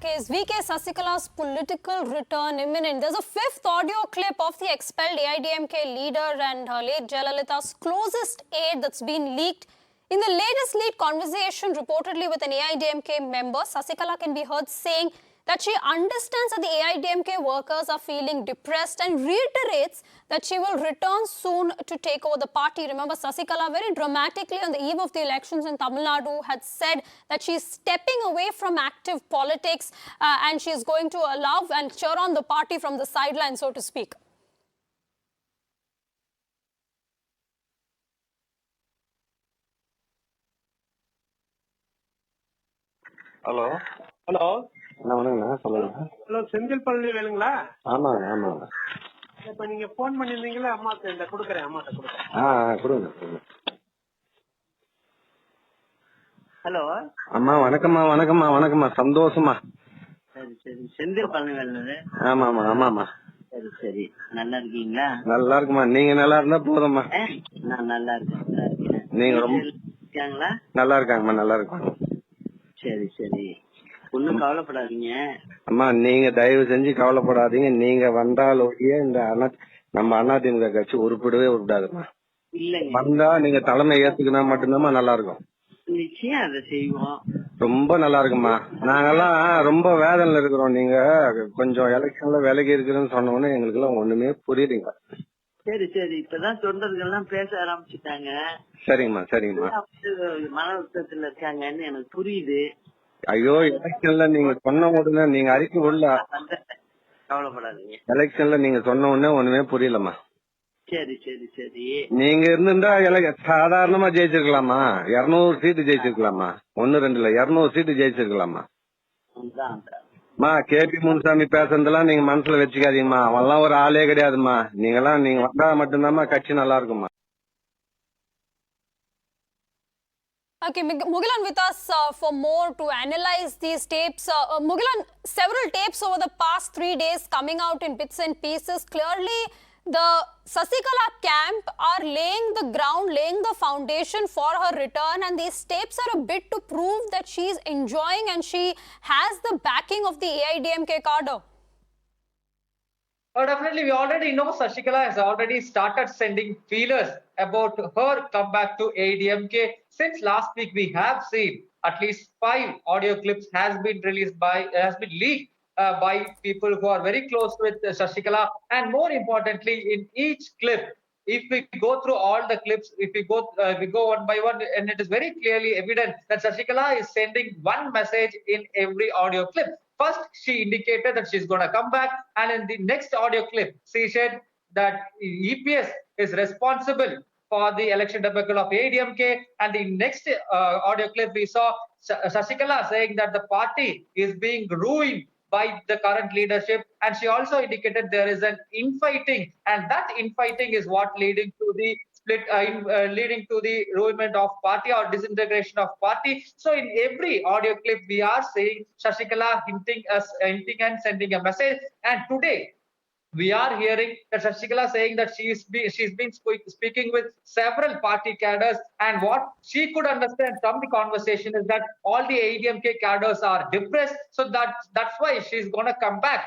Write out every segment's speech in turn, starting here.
Is VK Sasikala's political return imminent? There's a fifth audio clip of the expelled AIDMK leader and late Jayalalitha's closest aide that's been leaked. In the latest leaked conversation reportedly with an AIDMK member, Sasikala can be heard saying that she understands that the AIDMK workers are feeling depressed and reiterates that she will return soon to take over the party. Remember, Sasikala very dramatically on the eve of the elections in Tamil Nadu had said that she's stepping away from active politics and she's going to allow and cheer on the party from the sidelines, so to speak. Hello hello வணக்கண்ணா சொல்லுங்க. Hello Senthil Palani வேணுங்களா? ஆமாங்க ஆமாங்க. இப்ப நீங்க phone பண்ணிருந்தீங்களா? அம்மாக்கு இந்த கொடுக்குறேன், அம்மாட்ட கொடுக்குறேன். கொடுங்க. ஹலோ அம்மா வணக்கம்மா வணக்கம்மா வணக்கம்மா சந்தோஷமா. சரி சரி, செந்தில் பழனி வேணுது. ஆமாமா ஆமாமா. சரி சரி, நல்லா இருக்கீங்களா? நல்லா இருக்குமா, நீங்க நல்லா இருந்தா போதும்மா. நான் நல்லா இருக்கேன். நீங்க ரொம்ப இருக்காங்களா? நல்லா இருக்காங்கம்மா, நல்லா இருக்காங்க. சரி சரி, ஒன்னும் கவலைப்படாதீங்க அம்மா. நீங்க தயவு செஞ்சு கவலைப்படாதீங்க. நீங்க வந்தால் ஒழிய இந்த நம்ம அதிமுக கட்சி உருப்பிடவே உருப்பிடாதுமா. இல்லங்க, வந்தா நீங்க தலைமை ஏத்துக்கினா மட்டும்தான் நல்லா இருக்கும். நிச்சயம் அதை செய்வோம். ரொம்ப நல்லா இருக்குமா. நாங்கெல்லாம் ரொம்ப வேதனையில இருக்கிறோம். நீங்க கொஞ்சம் எலெக்ஷன்ல விலகி இருக்குன்னு சொன்ன உடனே எங்களுக்கு எல்லாம் ஒண்ணுமே புரியுதுங்க. சரி சரி, இப்பதான் தொண்டர்கள்லாம் பேச ஆரம்பிச்சுட்டாங்க. சரிங்கம்மா. மன வருத்தத்துல இருக்காங்கன்னு எனக்கு புரியுது. ஐயோ, எலெக்ஷன்ல நீங்க சொன்ன உடனே நீங்க அறிக்கை உள்ள கவலைப்படாதீங்க. எலெக்ஷன்ல நீங்க சொன்ன உடனே ஒண்ணுமே புரியலம்மா. சரி சரி சரி, நீங்க இருந்திருந்தா சாதாரணமா ஜெயிச்சிருக்கலாமா. 200 சீட்டு ஜெயிச்சிருக்கலாமா. 1-2 இல்ல, 200 சீட்டு ஜெயிச்சிருக்கலாமா. கேபி முனுசாமி பேசுறதெல்லாம் நீங்க மனசுல வச்சுக்காதீங்கம்மா. அவெல்லாம் ஒரு ஆளே கிடையாதுமா. நீங்க வந்தா மட்டும்தாம்மா கட்சி நல்லா இருக்குமா. Okay, Mugilan with us for more to analyze these tapes. Mugilan, several tapes over the past 3 days coming out in bits and pieces. Clearly, the Sasikala camp are laying the ground, laying the foundation for her return, and these tapes are a bit to prove that she is enjoying and she has the backing of the AIDMK cadre. Definitely, we already know Sasikala has already started sending feelers about her comeback to AIDMK. Since last week, we have seen at least 5 audio clips has been leaked by people who are very close with Sasikala, and more importantly, in each clip, if we go through all the clips, if we go one by one, and it is very clearly evident that Sasikala is sending one message in every audio clip. First, she indicated that she's going to come back, and in the next audio clip, she said that EPS is responsible for the election debacle of AIDMK, and the next audio clip we saw Sasikala saying that the party is being ruined by the current leadership, and she also indicated there is an infighting, and that infighting is what leading to the split, leading to the ruinment of party or disintegration of party. So in every audio clip we are seeing Sasikala hinting and sending a message, and today we are hearing that Sasikala saying that she's been speaking with several party cadres, and what she could understand from the conversation is that all the AIDMK cadres are depressed, so that's why she's going to come back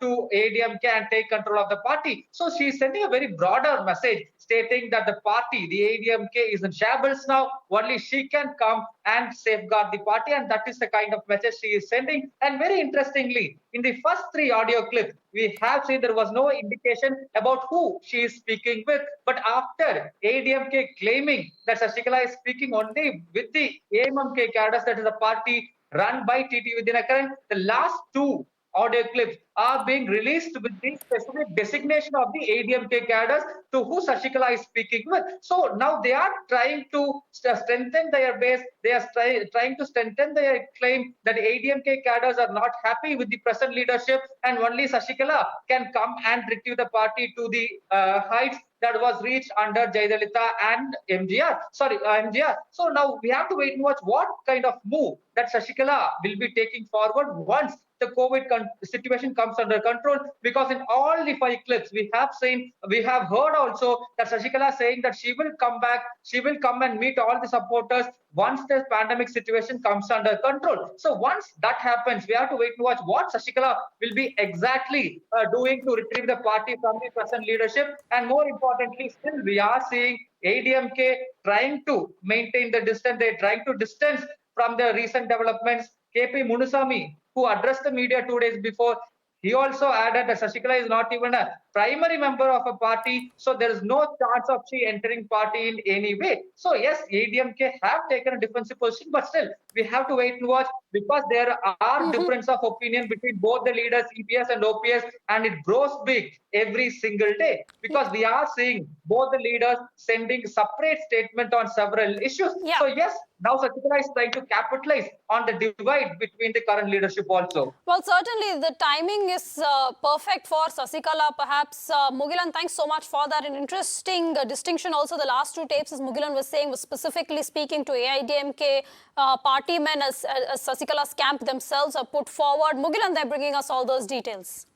to AIDMK and take control of the party. So she's sending a very broader message stating that the party, the AIDMK, is in shambles now. Only she can come and safeguard the party, and that is the kind of message she is sending. And very interestingly, in the first 3 audio clips, we have seen there was no indication about who she is speaking with. But after AIDMK claiming that Sasikala is speaking only with the AMMK cadres, that is a party run by TT Vidyanathan, the last 2 audio clips are being released with the specific designation of the AIDMK cadres to who Sasikala is speaking with. So now they are trying to strengthen their base. They are trying to strengthen their claim that AIDMK cadres are not happy with the present leadership, and only Sasikala can come and retrieve the party to the heights that was reached under Jayalalitha and MGR. So now we have to wait and watch what kind of move that Sasikala will be taking forward once the situation comes under control. Because in all the 5 clips we have heard also that Shashikala saying that she will come back, she will come and meet all the supporters once the pandemic situation comes under control. So once that happens, we have to wait and watch what Shashikala will be exactly doing to retrieve the party from the present leadership. And more importantly, still we are seeing ADMK trying to maintain the distance. They're trying to distance from the recent developments. KP Munusamy, who addressed the media 2 days before, he also added that Shashikala is not even a primary member of a party, so there is no chance of she entering party in any way. So yes, ADMK have taken a defensive position, but still we have to wait and watch, because there are difference of opinion between both the leaders, EPS and OPS, and it grows big every single day, because we are seeing both the leaders sending separate statement on several issues. Yeah. So yes, now Shashikala is trying to capitalize on the divide between the current leadership also. Well, certainly the timing is perfect for Sasikala, perhaps. Mugilan, thanks so much for that. An interesting distinction also. The last 2 tapes, as Mugilan was saying, was specifically speaking to AIDMK party men as Sasikala's camp themselves are put forward. Mugilan, they're bringing us all those details.